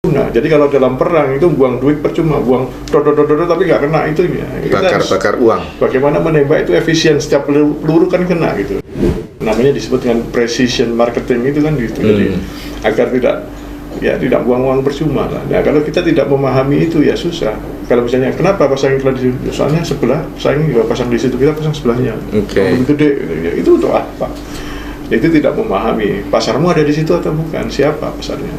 Nah, jadi kalau dalam perang itu buang duit percuma, buang tapi nggak kena itunya. Bakar uang. Bagaimana menembak itu efisien, setiap peluru kan kena gitu. Namanya disebut dengan precision marketing itu kan gitu. Jadi agar tidak buang uang percuma lah. Nah, kalau kita tidak memahami itu ya susah. Kalau misalnya kenapa pasang iklan di situ? Soalnya sebelah saing juga pasang di situ, kita pasang sebelahnya. Oke. Itu untuk apa? Itu tidak memahami pasarmu ada di situ atau bukan, siapa pasarnya.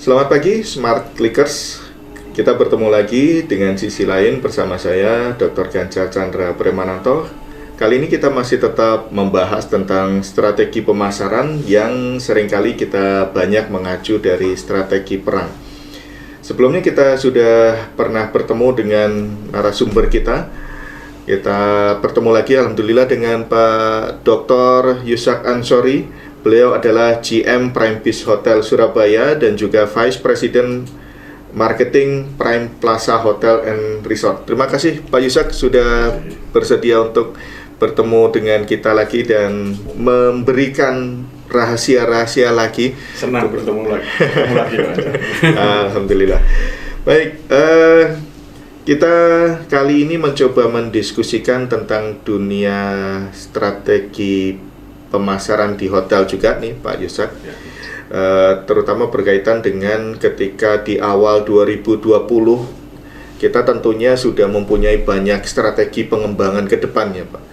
Selamat pagi Smart Clickers. Kita bertemu lagi dengan sisi lain bersama saya Dr. Ganjar Chandra Premananto. Kali ini kita masih tetap membahas tentang strategi pemasaran yang seringkali kita banyak mengacu dari strategi perang. Sebelumnya kita sudah pernah bertemu dengan narasumber kita. Kita bertemu lagi alhamdulillah dengan Pak Dr. Yusak Ansori. Beliau adalah GM Prime Beach Hotel Surabaya dan juga Vice President Marketing Prime Plaza Hotel and Resort. Terima kasih Pak Yusak sudah bersedia untuk bertemu dengan kita lagi dan memberikan rahasia-rahasia lagi. Senang bertemu lagi. Alhamdulillah. Baik, kita kali ini mencoba mendiskusikan tentang dunia strategi pemasaran di hotel juga nih Pak Yusak, terutama berkaitan dengan ketika di awal 2020 kita tentunya sudah mempunyai banyak strategi pengembangan ke depannya Pak.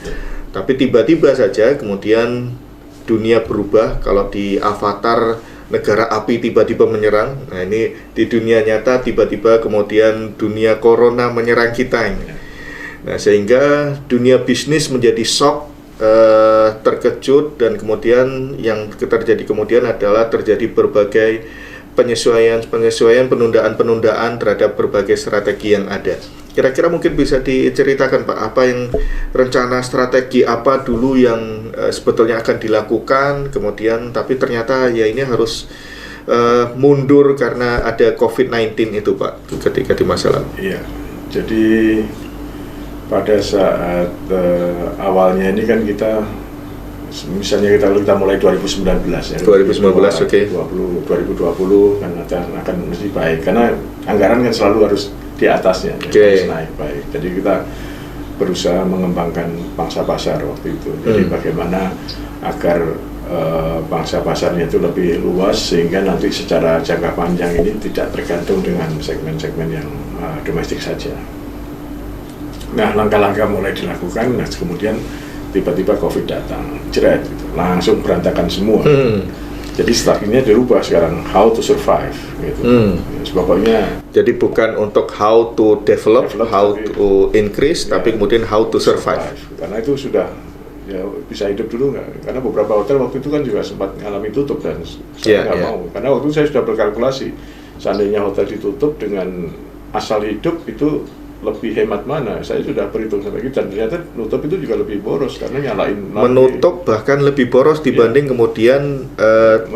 Tapi tiba-tiba saja kemudian dunia berubah. Kalau di Avatar negara api tiba-tiba menyerang, nah ini di dunia nyata tiba-tiba kemudian dunia corona menyerang kita ini. Nah sehingga dunia bisnis menjadi shock, terkejut, dan kemudian yang terjadi kemudian adalah terjadi berbagai penyesuaian, penundaan terhadap berbagai strategi yang ada. Kira-kira mungkin bisa diceritakan Pak, apa yang rencana strategi apa dulu yang sebetulnya akan dilakukan, kemudian tapi ternyata ya ini harus mundur karena ada COVID-19 itu Pak, ketika di masa lalu. Iya, jadi pada saat awalnya ini kan kita misalnya kita mulai 2019 ya. 2019 oke. 2020 kan akan mesti baik karena anggaran kan selalu harus di atasnya, harus naik baik. Jadi kita berusaha mengembangkan pangsa pasar waktu itu. Jadi bagaimana agar pangsa pasarnya itu lebih luas sehingga nanti secara jangka panjang ini tidak tergantung dengan segmen-segmen yang domestik saja. Nah, langkah-langkah mulai dilakukan, nah kemudian tiba-tiba COVID datang, jeret, gitu. Langsung berantakan semua. Jadi strateginya dirubah sekarang, how to survive, gitu. Pokoknya. Jadi bukan untuk how to develop how to increase, tapi kemudian how to survive. Karena itu sudah ya bisa hidup dulu nggak? Karena beberapa hotel waktu itu kan juga sempat mengalami tutup dan saya nggak mau. Karena waktu itu saya sudah berkalkulasi, seandainya hotel ditutup dengan asal hidup itu lebih hemat mana, saya sudah perhitung sampai gitu, dan ternyata nutup itu juga lebih boros karena menutup bahkan lebih boros dibanding kemudian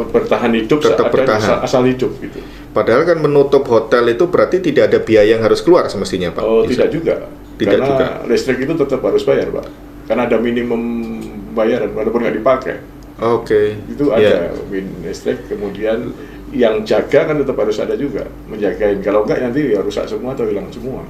bertahan hidup, tetap bertahan asal hidup gitu. Padahal kan menutup hotel itu berarti tidak ada biaya yang harus keluar semestinya Pak. Oh tidak juga, karena listrik itu tetap harus bayar Pak, karena ada minimum bayaran walaupun nggak dipakai. Oke. Itu ada listrik, kemudian yang jaga kan tetap harus ada juga menjagain, kalau enggak nanti ya rusak semua atau hilang semua.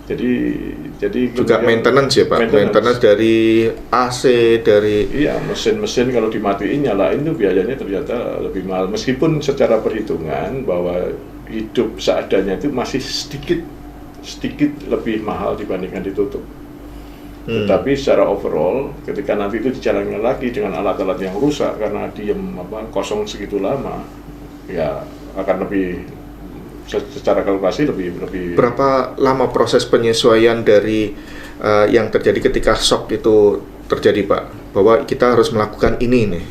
Jadi juga maintenance ya Pak, maintenance dari AC, dari mesin-mesin kalau dimatiin nyalain itu biayanya ternyata lebih mahal, meskipun secara perhitungan bahwa hidup seadanya itu masih sedikit lebih mahal dibandingkan ditutup. Tetapi secara overall ketika nanti itu dijalankan lagi dengan alat-alat yang rusak karena kosong segitu lama, ya akan lebih secara kalkulasi lebih. Berapa lama proses penyesuaian dari yang terjadi ketika shock itu terjadi Pak, bahwa kita harus melakukan ini nih?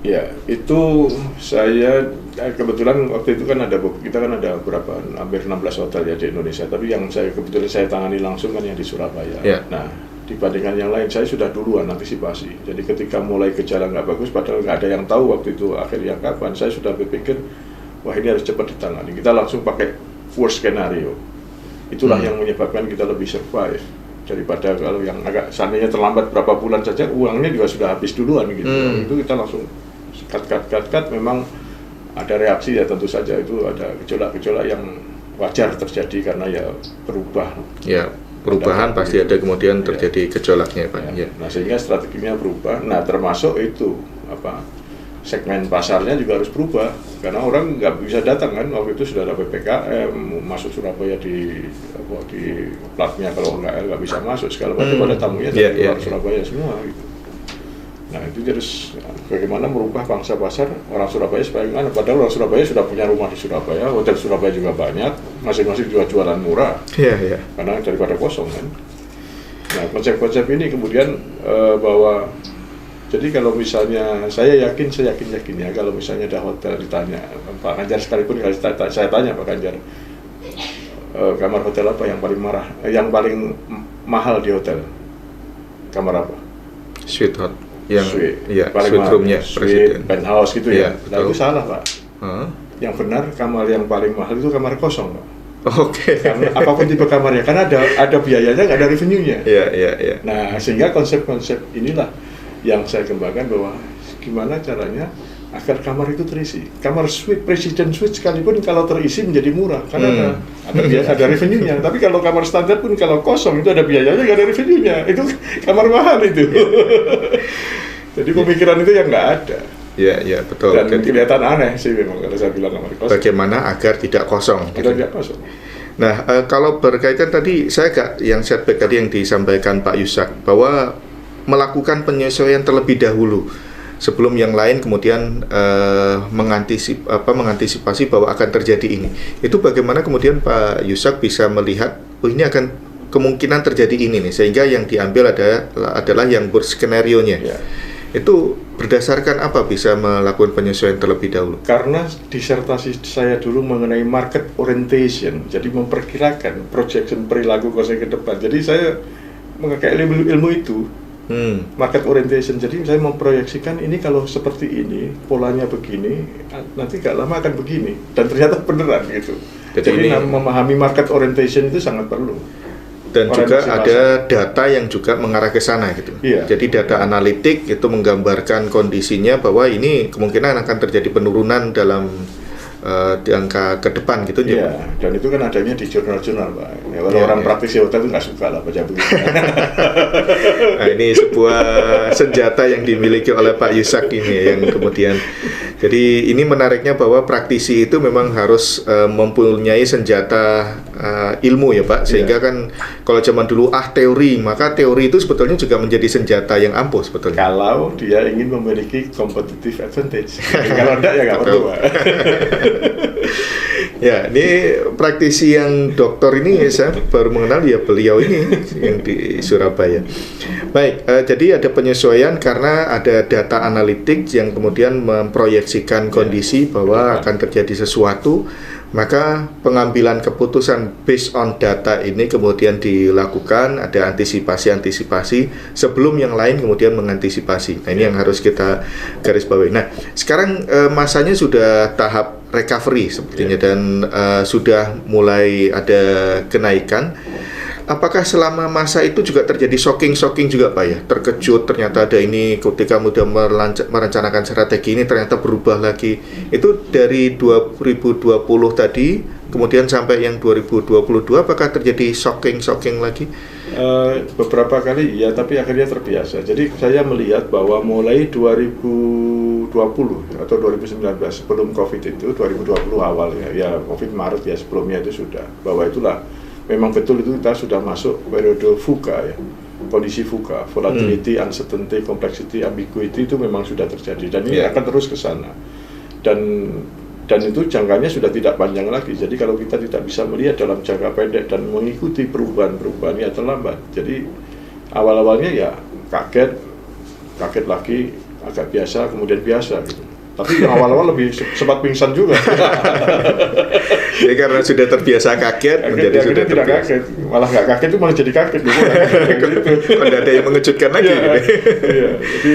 Ya itu saya kebetulan waktu itu kan kita ada berapa, hampir 16 hotel ya di Indonesia, tapi yang kebetulan saya tangani langsung kan yang di Surabaya. Nah dibandingkan yang lain saya sudah duluan antisipasi, jadi ketika mulai gejala nggak bagus, padahal nggak ada yang tahu waktu itu akhirnya kapan, saya sudah berpikir wah ini harus cepat ditangani, kita langsung pakai worst scenario. Itulah yang menyebabkan kita lebih survive daripada kalau yang agak seandainya terlambat berapa bulan saja, uangnya juga sudah habis duluan gitu. Itu kita langsung cut. Memang ada reaksi ya, tentu saja itu ada gejolak-gejolak yang wajar terjadi karena ya berubah. Ya, perubahan pasti ada kemudian terjadi gejolaknya, Pak. Ya. Nah, sehingga strateginya berubah. Nah, termasuk itu segmen pasarnya juga harus berubah karena orang nggak bisa datang kan, waktu itu sudah ada PPKM, masuk Surabaya di platnya kalau nggak bisa masuk, segala macam pada tamunya dari luar Surabaya semua gitu. Nah, itu harus bagaimana merubah pangsa pasar orang Surabaya supaya gimana, padahal orang Surabaya sudah punya rumah di Surabaya, hotel Surabaya juga banyak, masing-masing juga jualan murah, karena daripada kosong kan. Nah, konsep-konsep ini kemudian bahwa jadi kalau misalnya saya yakin ya, kalau misalnya ada hotel ditanya Pak Ganjar, sekalipun kalau saya tanya Pak Ganjar, kamar hotel apa yang paling mahal di hotel, kamar apa? Suite hot, yang paling suite roomnya, suite penthouse gitu ya. Nah, itu salah Pak. Yang benar kamar yang paling mahal itu kamar kosong Pak. Karena apapun tipe kamarnya, karena ada biayanya, nggak ada revenue-nya. Nah, sehingga konsep-konsep inilah yang saya kembangkan, bahwa gimana caranya agar kamar itu terisi. Kamar suite, presiden suite sekalipun kalau terisi menjadi murah karena ada revenue-nya. Tapi kalau kamar standar pun kalau kosong itu ada biayanya, nggak ada revenue-nya. Itu kamar mahal itu. Jadi pemikiran itu yang nggak ada. Ya, betul. Dan kelihatan aneh sih memang kalau saya bilang kamar kosong. Bagaimana agar tidak kosong? Tidak kosong. Nah, kalau berkaitan tadi saya yang setback tadi yang disampaikan Pak Yusak, bahwa melakukan penyesuaian terlebih dahulu sebelum yang lain kemudian mengantisipasi bahwa akan terjadi ini. Itu bagaimana kemudian Pak Yusak bisa melihat ini akan kemungkinan terjadi ini nih, sehingga yang diambil adalah yang berskenarionya. Itu berdasarkan apa bisa melakukan penyesuaian terlebih dahulu? Karena disertasi saya dulu mengenai market orientation, jadi memperkirakan projection perilaku konsep ke depan. Jadi saya memakai ilmu itu. Market orientation, jadi saya memproyeksikan ini kalau seperti ini, polanya begini, nanti gak lama akan begini, dan ternyata beneran gitu. Jadi memahami market orientation itu sangat perlu. Dan juga ada data yang juga mengarah ke sana gitu. Jadi data analitik itu menggambarkan kondisinya bahwa ini kemungkinan akan terjadi penurunan dalam di angka ke depan gitu. Dan itu kan adanya di jurnal-jurnal Pak. Kalau orang praktisi hotel itu nggak suka lah baca begitu. Nah, ini sebuah senjata yang dimiliki oleh Pak Yusak ini yang kemudian. Jadi ini menariknya bahwa praktisi itu memang harus mempunyai senjata ilmu ya Pak, sehingga kan kalau zaman dulu teori, maka teori itu sebetulnya juga menjadi senjata yang ampuh sebetulnya. Kalau dia ingin memiliki competitive advantage. Kalau enggak ya nggak perlu Pak. Ya, ini praktisi yang doktor ini saya baru mengenal ya beliau ini yang di Surabaya. Baik, jadi ada penyesuaian karena ada data analitik yang kemudian memproyeksikan kondisi bahwa akan terjadi sesuatu, maka pengambilan keputusan based on data ini kemudian dilakukan, ada antisipasi sebelum yang lain kemudian mengantisipasi. Nah, ini yang harus kita garis bawahi. Nah, sekarang masanya sudah tahap recovery sepertinya dan sudah mulai ada kenaikan. Apakah selama masa itu juga terjadi shocking juga Pak ya? Terkejut ternyata ada ini, ketika mudah merencanakan strategi ini ternyata berubah lagi. Itu dari 2020 tadi kemudian sampai yang 2022 apakah terjadi shocking lagi? Beberapa kali ya, tapi akhirnya terbiasa. Jadi saya melihat bahwa mulai 2020 atau 2019 sebelum Covid itu, 2020 awal ya Covid Maret ya, sebelumnya itu sudah, bahwa itulah memang betul itu kita sudah masuk periode VUCA ya, kondisi VUCA, volatility, uncertainty, complexity, ambiguity itu memang sudah terjadi dan ini akan terus ke sana. Dan itu jangkanya sudah tidak panjang lagi. Jadi kalau kita tidak bisa melihat dalam jangka pendek dan mengikuti perubahan ya terlambat. Jadi awal-awalnya ya kaget lagi, agak biasa, kemudian biasa gitu. Tapi yang awal-awal lebih sempat pingsan juga. Jadi karena sudah terbiasa kaget menjadi sudah tidak kaget, malah nggak kaget itu malah jadi kaget gitu. Tidak ada yang mengejutkan lagi. Iya, jadi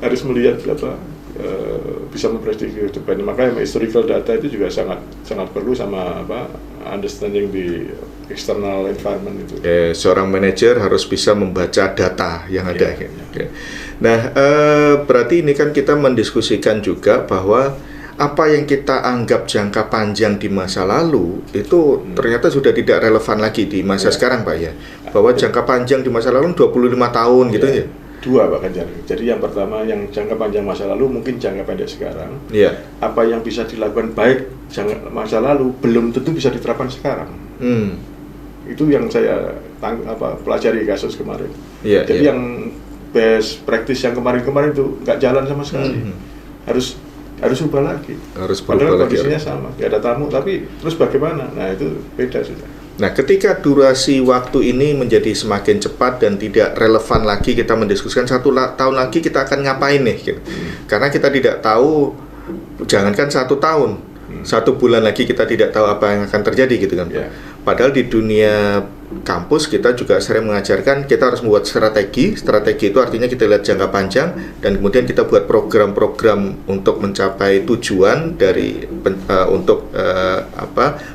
harus melihat bisa memprediksi ke depan. Makanya historical data itu juga sangat perlu sama understanding di external environment itu. Seorang manajer harus bisa membaca data yang ada. Nah, berarti ini kan kita mendiskusikan juga bahwa apa yang kita anggap jangka panjang di masa lalu itu ternyata sudah tidak relevan lagi di masa sekarang, Pak ya. Bahwa jangka panjang di masa lalu 25 tahun gitu ya. Dua, Pak Ganjar. Jadi yang pertama yang jangka panjang masa lalu mungkin jangka pendek sekarang. Apa yang bisa dilakukan baik jangka masa lalu belum tentu bisa diterapkan sekarang. Itu yang saya pelajari kasus kemarin. Jadi yang best practice yang kemarin itu nggak jalan sama sekali. Harus ubah lagi. Padahal kondisinya sama, nggak ada tamu, tapi terus bagaimana? Nah itu beda sudah. Nah, ketika durasi waktu ini menjadi semakin cepat dan tidak relevan lagi kita mendiskusikan 1 tahun lagi kita akan ngapain nih? Gitu. Karena kita tidak tahu, jangankan 1 tahun, 1 bulan lagi kita tidak tahu apa yang akan terjadi gitu kan. Padahal di dunia kampus kita juga sering mengajarkan kita harus membuat strategi itu artinya kita lihat jangka panjang dan kemudian kita buat program-program untuk mencapai tujuan dari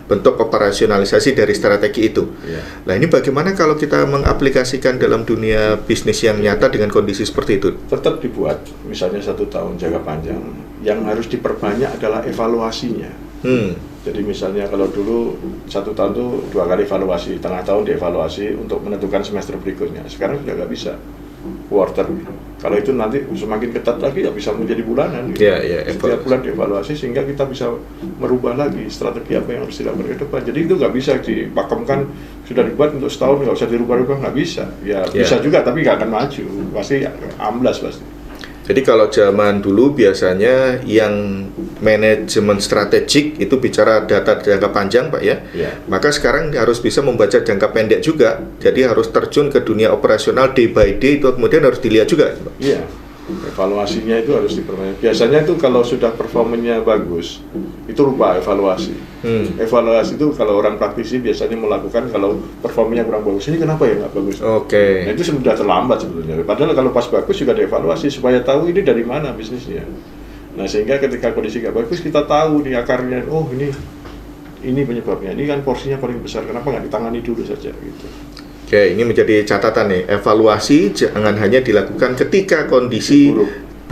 bentuk operasionalisasi dari strategi itu. Nah ini bagaimana kalau kita mengaplikasikan dalam dunia bisnis yang nyata dengan kondisi seperti itu? Tetap dibuat misalnya 1 tahun jangka panjang, yang harus diperbanyak adalah evaluasinya. Jadi misalnya kalau dulu 1 tahun itu 2 kali evaluasi, tengah tahun dievaluasi untuk menentukan semester berikutnya. Sekarang sudah nggak bisa quarter. Kalau itu nanti semakin ketat lagi ya bisa menjadi bulanan. Gitu. Setiap bulan dievaluasi sehingga kita bisa merubah lagi strategi apa yang harus dilakukan ke depan. Jadi itu nggak bisa dipakemkan sudah dibuat untuk setahun nggak usah dirubah-rubah, nggak bisa. Bisa juga tapi nggak akan maju, pasti amblas pasti. Jadi kalau zaman dulu biasanya yang manajemen strategik itu bicara data jangka panjang, Pak ya. Maka sekarang harus bisa membaca jangka pendek juga. Jadi harus terjun ke dunia operasional day by day itu kemudian harus dilihat juga, Pak. Evaluasinya itu harus diperbanyak. Biasanya itu kalau sudah performanya bagus, itu lupa evaluasi. Evaluasi itu kalau orang praktisi biasanya melakukan kalau performanya kurang bagus. Ini kenapa ya nggak bagus? Nah itu sudah terlambat sebetulnya. Padahal kalau pas bagus juga dievaluasi supaya tahu ini dari mana bisnisnya. Nah sehingga ketika kondisi nggak bagus kita tahu nih akarnya. Oh ini penyebabnya. Ini kan porsinya paling besar. Kenapa nggak ditangani dulu saja gitu? Ini menjadi catatan nih, evaluasi jangan hanya dilakukan ketika kondisi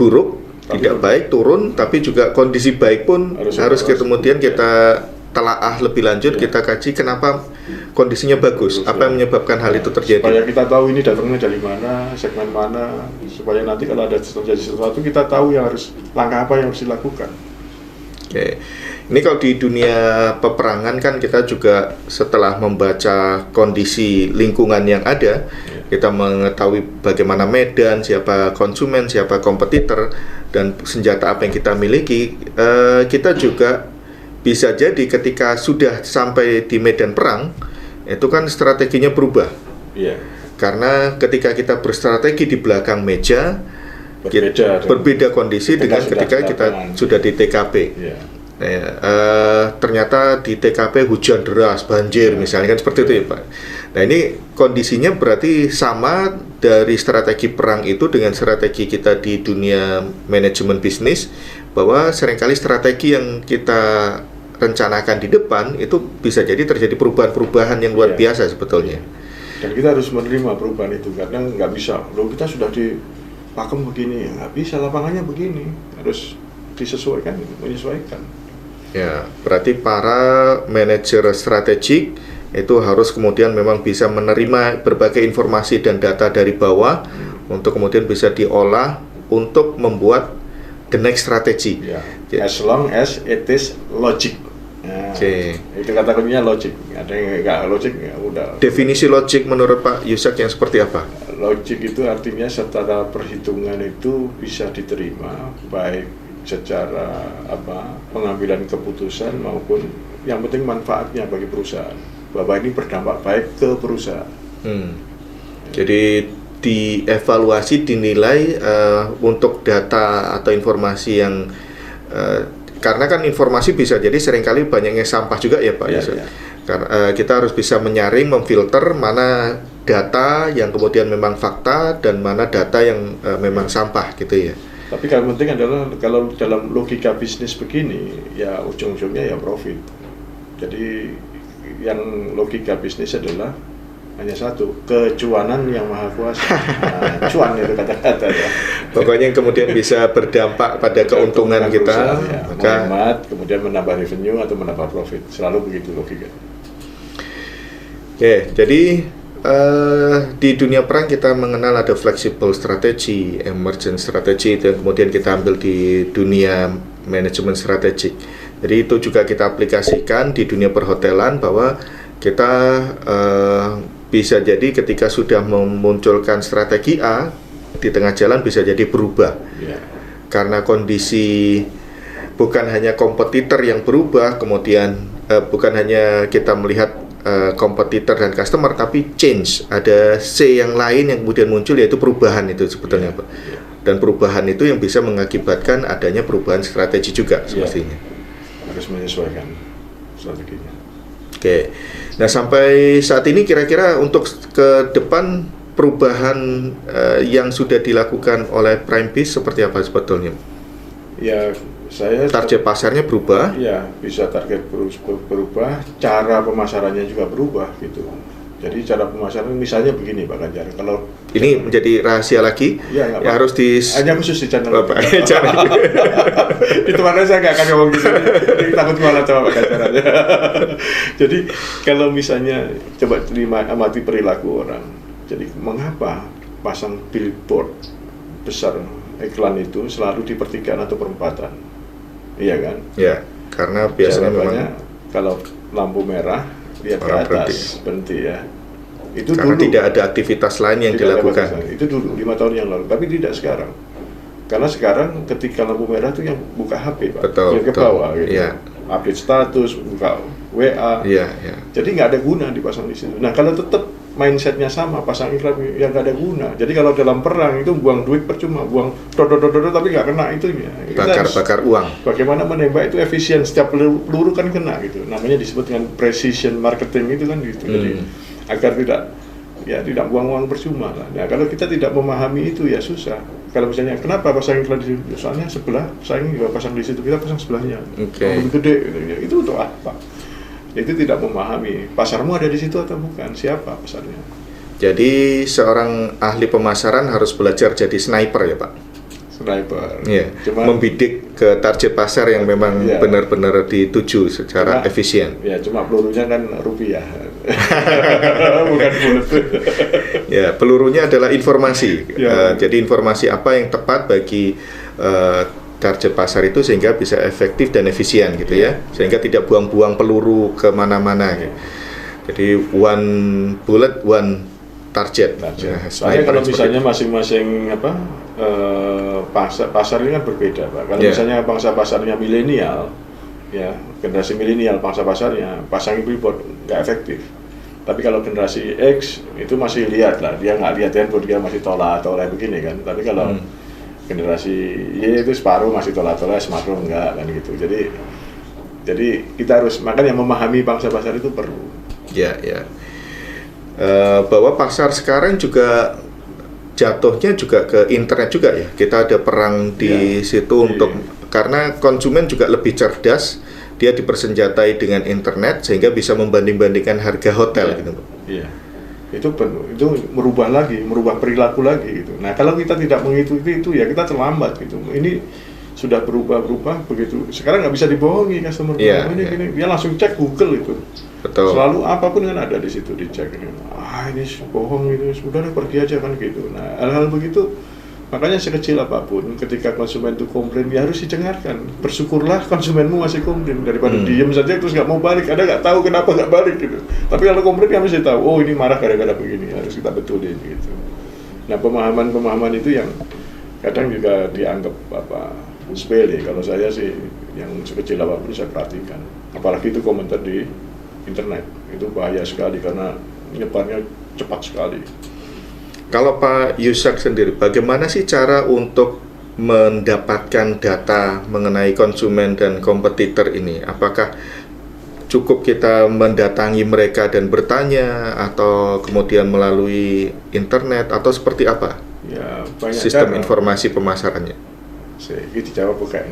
buruk tidak baik, turun, tapi juga kondisi baik pun harus kemudian kita telaah lebih lanjut, kita kaji kenapa kondisinya bagus, apa yang menyebabkan hal itu terjadi. Supaya kita tahu ini datangnya dari mana, segmen mana, supaya nanti kalau ada terjadi sesuatu kita tahu langkah apa yang harus dilakukan. Ini kalau di dunia peperangan kan kita juga setelah membaca kondisi lingkungan yang ada, kita mengetahui bagaimana medan, siapa konsumen, siapa kompetitor, dan senjata apa yang kita miliki. Kita juga bisa jadi ketika sudah sampai di medan perang, itu kan strateginya berubah. Karena ketika kita berstrategi di belakang meja, berbeda kondisi dengan ketika kita sudah di TKP. Ternyata di TKP hujan deras, banjir misalnya kan seperti itu ya Pak. Nah ini kondisinya berarti sama dari strategi perang itu dengan strategi kita di dunia manajemen bisnis, bahwa seringkali strategi yang kita rencanakan di depan itu bisa jadi terjadi perubahan-perubahan yang luar biasa sebetulnya. Dan kita harus menerima perubahan itu karena nggak bisa. Loh kita sudah di pakem begini, nggak bisa, lapangannya begini, harus disesuaikan, menyesuaikan. Berarti para manajer strategik itu harus kemudian memang bisa menerima berbagai informasi dan data dari bawah untuk kemudian bisa diolah untuk membuat the next strategy. As long as it is logic. Itu kata kuncinya logic. Ada yang nggak logic ya udah. Definisi logic menurut Pak Yusak yang seperti apa? Logic itu artinya secara perhitungan itu bisa diterima baik secara pengambilan keputusan maupun yang penting manfaatnya bagi perusahaan, bahwa ini berdampak baik ke perusahaan. Jadi dievaluasi, dinilai untuk data atau informasi yang karena kan informasi bisa jadi seringkali banyaknya sampah juga ya Pak Yusak. Karena kita harus bisa menyaring, memfilter mana data yang kemudian memang fakta dan mana data yang memang sampah gitu ya. Tapi yang penting adalah kalau dalam logika bisnis begini, ya ujung-ujungnya ya profit. Jadi yang logika bisnis adalah hanya satu, kecuanan yang maha kuasa. Nah, cuan itu kata-kata ya. Pokoknya yang kemudian bisa berdampak pada keuntungan kita, ya, maka menghemat, kemudian menambah revenue atau menambah profit. Selalu begitu logika. Oke, jadi di dunia perang kita mengenal ada flexible strategy, emergent strategy, dan kemudian kita ambil di dunia manajemen strategik. Jadi itu juga kita aplikasikan di dunia perhotelan, bahwa kita bisa jadi ketika sudah memunculkan strategi A, di tengah jalan bisa jadi berubah. Karena kondisi bukan hanya kompetitor yang berubah, kemudian bukan hanya kita melihat kompetitor dan customer, tapi change, ada C yang lain yang kemudian muncul, yaitu perubahan itu sebetulnya, Pak. Dan perubahan itu yang bisa mengakibatkan adanya perubahan strategi juga semestinya. Harus menyesuaikan strateginya. Oke. Nah, sampai saat ini kira-kira untuk ke depan perubahan yang sudah dilakukan oleh PrimeBiz seperti apa sebetulnya? Ya, saya target pasarnya berubah. Ya, bisa target berubah, cara pemasarannya juga berubah gitu. Jadi cara pemasaran misalnya begini Pak Ganjar, kalau ini menjadi rahasia lagi, ya harus hanya khusus di channel Bapak. Di tempatnya saya nggak akan ngomong gitu, takut malah sama Pak Ganjar aja. Jadi kalau misalnya coba amati perilaku orang, jadi mengapa pasang billboard besar iklan itu selalu di pertigaan atau perempatan, iya kan? Ya, karena biasanya memang kalau lampu merah lihat ke atas berhenti ya. Itu karena dulu tidak ada aktivitas lain yang dilakukan. Itu dulu 5 tahun yang lalu, tapi tidak sekarang. Karena sekarang ketika lampu merah itu yang buka HP Pak, yang ke bawah gitu. Ya. Update status, buka WA. Ya. Jadi nggak ada guna dipasang di situ. Nah kalau tetap mindsetnya sama, pasang iklan yang nggak ada guna. Jadi kalau dalam perang itu buang duit percuma, buang dodo tapi nggak kena itunya. Bakar uang. Bagaimana menembak itu efisien, setiap peluru kan kena gitu. Namanya disebut dengan precision marketing itu kan gitu. Jadi agar tidak buang uang percuma lah. Nah kalau kita tidak memahami itu ya susah. Kalau misalnya kenapa pasang iklan di situ? Soalnya sebelah saing juga pasang di situ, kita pasang sebelahnya. Lebih gede gitu. Itu untuk apa? Itu tidak memahami pasarmu ada di situ atau bukan, siapa pasarnya. Jadi seorang ahli pemasaran harus belajar jadi sniper ya Pak. Sniper. Iya. Membidik ke target pasar yang memang benar-benar dituju secara efisien. Ya cuma pelurunya kan rupiah, bukan bulat. Ya pelurunya adalah informasi. Jadi informasi apa yang tepat bagi target pasar itu sehingga bisa efektif dan efisien gitu ya, sehingga tidak buang-buang peluru kemana-mana gitu. Jadi one bullet one target. Nah, soalnya kalau misalnya masing-masing pasar ini kan berbeda Pak. Kalau misalnya bangsa pasarnya milenial, ya generasi milenial bangsa pasarnya pasang billboard nggak efektif. Tapi kalau generasi X itu masih lihat lah, dia nggak lihat handphone, dia masih tolak begini kan. Tapi kalau generasi Y itu separuh masih tolak-tolak, smartphone enggak kan gitu. Jadi kita harus, makanya memahami bangsa pasar itu perlu. Ya. Bahwa pasar sekarang juga jatuhnya juga ke internet juga ya. Kita ada perang di situ untuk karena konsumen juga lebih cerdas, dia dipersenjatai dengan internet sehingga bisa membanding-bandingkan harga hotel gitu. Iya. Itu merubah perilaku lagi gitu. Nah kalau kita tidak mengikuti itu ya kita terlambat gitu. Ini sudah berubah begitu. Sekarang nggak bisa dibohongi customer. Ini dia langsung cek Google itu. Betul. Selalu apapun kan ada di situ dicek ini. Ini bohong itu, sudah pergi aja kan gitu. Nah hal-hal begitu. Makanya sekecil apapun, ketika konsumen itu komplain, ya harus didengarkan. Bersyukurlah konsumenmu masih komplain daripada diem saja terus nggak mau balik. Ada nggak tahu kenapa nggak balik gitu. Tapi kalau komplain kan mesti tahu, oh ini marah gara-gara begini, harus kita betulin gitu. Nah pemahaman itu yang kadang juga dianggap sepele. Kalau saya sih yang sekecil apapun saya perhatikan. Apalagi itu komentar di internet itu bahaya sekali karena nyebarnya cepat sekali. Kalau Pak Yusak sendiri, bagaimana sih cara untuk mendapatkan data mengenai konsumen dan kompetitor ini? Apakah cukup kita mendatangi mereka dan bertanya, atau kemudian melalui internet, atau seperti apa? Ya, banyak sistem cara. Informasi pemasarannya. Ini dijawab bukan?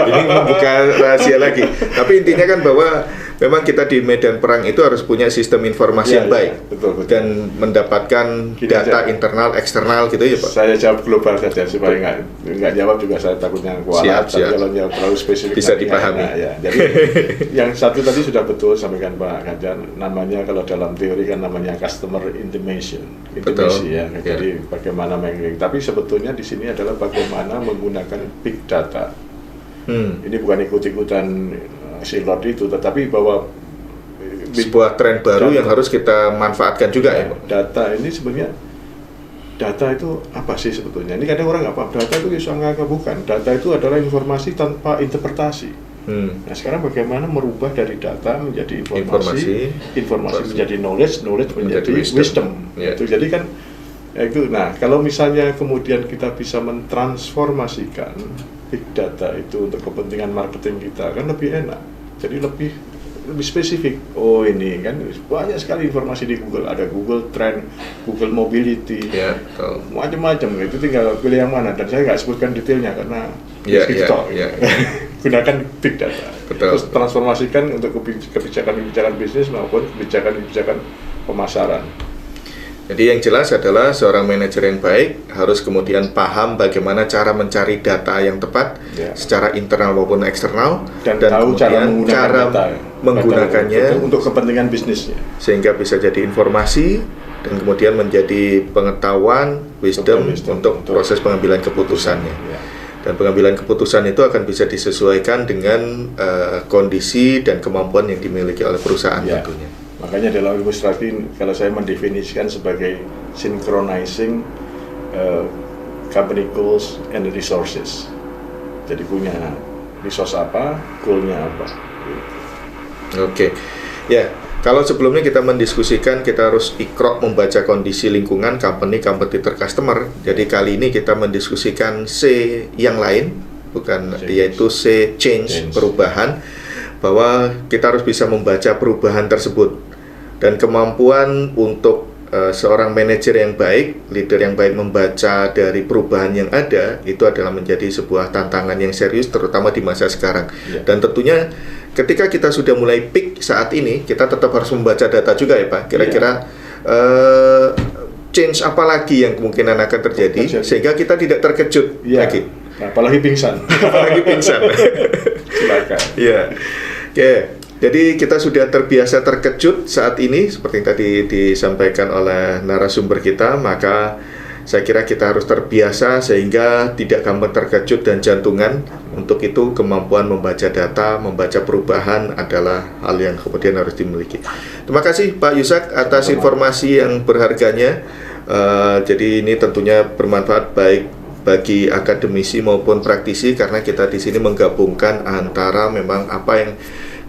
Ini membuka rahasia lagi. Tapi intinya kan bahwa memang kita di medan perang itu harus punya sistem informasi yang baik, betul. Dan mendapatkan data internal, eksternal gitu ya Pak. Saya jawab global saja supaya nggak jawab juga saya takutnya kualat. Tapi kalau jawab terlalu spesifik bisa dipahami. Ya. Jadi yang satu tadi sudah betul sampaikan Pak Ganjar, namanya kalau dalam teori kan namanya customer intimacy ya. Jadi bagaimana mengenging. Tapi sebetulnya di sini adalah bagaimana menggunakan big data. Ini bukan ikut-ikutan silot itu, tetapi bahwa sebuah tren baru yang harus kita manfaatkan juga ya Pak. Data ini sebenarnya, data itu apa sih sebetulnya? Ini kadang orang nggak paham. Data itu bukan. Data itu adalah informasi tanpa interpretasi. Nah sekarang bagaimana merubah dari data menjadi informasi menjadi knowledge menjadi wisdom. Itu jadi kan itu. Nah kalau misalnya kemudian kita bisa mentransformasikan big data itu untuk kepentingan marketing kita, kan lebih enak. Jadi lebih spesifik. Oh ini kan banyak sekali informasi di Google. Ada Google Trend, Google Mobility, macam-macam. Itu tinggal pilih yang mana. Dan saya nggak sebutkan detailnya karena gunakan big data. Terus transformasikan untuk kebijakan bisnis maupun kebijakan pemasaran. Jadi yang jelas adalah seorang manajer yang baik harus kemudian paham bagaimana cara mencari data yang tepat secara internal maupun eksternal, dan tahu kemudian cara menggunakannya untuk kepentingan bisnisnya, sehingga bisa jadi informasi dan kemudian menjadi pengetahuan, wisdom untuk proses pengambilan keputusannya. Dan pengambilan keputusan itu akan bisa disesuaikan dengan kondisi dan kemampuan yang dimiliki oleh perusahaan tentunya. Makanya dalam ilmu strategi, kalau saya mendefinisikan sebagai synchronizing company goals and resources. Jadi punya resource apa, goalnya apa. Oke. Ya, kalau sebelumnya kita mendiskusikan kita harus ikrok membaca kondisi lingkungan, company, competitor, customer. Jadi kali ini kita mendiskusikan C yang lain, yaitu C, change, perubahan. Bahwa kita harus bisa membaca perubahan tersebut, dan kemampuan untuk seorang manajer yang baik, leader yang baik membaca dari perubahan yang ada itu adalah menjadi sebuah tantangan yang serius, terutama di masa sekarang. Dan tentunya ketika kita sudah mulai peak saat ini, kita tetap harus membaca data juga ya Pak. Kira-kira change apa lagi yang kemungkinan akan terjadi sehingga kita tidak terkejut lagi. Apalagi pingsan. Silakan. Oke, jadi kita sudah terbiasa terkejut saat ini seperti yang tadi disampaikan oleh narasumber kita, maka saya kira kita harus terbiasa sehingga tidak gampang terkejut dan jantungan. Untuk itu kemampuan membaca data, membaca perubahan adalah hal yang kemudian harus dimiliki. Terima kasih Pak Yusak atas informasi yang berharganya. Jadi ini tentunya bermanfaat baik bagi akademisi maupun praktisi, karena kita di sini menggabungkan antara memang apa yang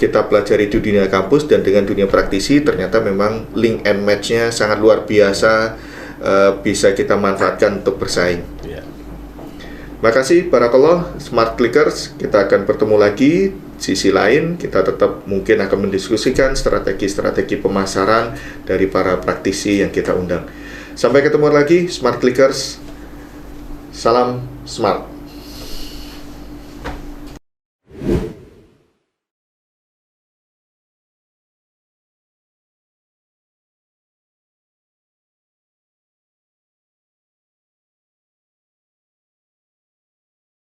kita pelajari di dunia kampus dan dengan dunia praktisi. Ternyata memang link and match-nya sangat luar biasa, bisa kita manfaatkan untuk bersaing. Makasih barakallah Smart Clickers, kita akan bertemu lagi sisi lain. Kita tetap mungkin akan mendiskusikan strategi-strategi pemasaran dari para praktisi yang kita undang. Sampai ketemu lagi Smart Clickers. Salam smart.